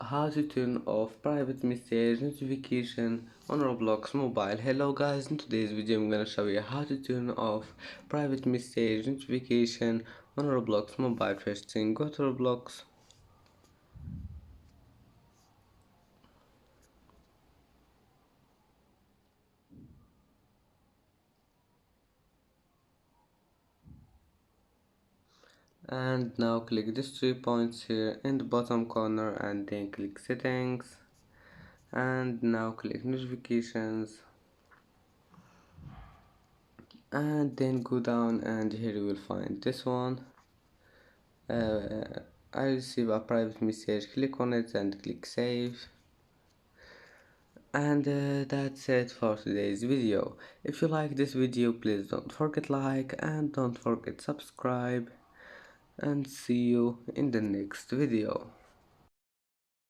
how to turn off private message notification on Roblox mobile. Hello guys, in today's video I'm gonna show you how to turn off private message notification on Roblox mobile. First thing, go to Roblox and now click these 3 points here in the bottom corner and then click settings and now click notifications and then go down and here you will find this one. I receive a private message, click on it and click save. And that's it for today's video. If you like this video, please don't forget like and don't forget subscribe, and see you in the next video.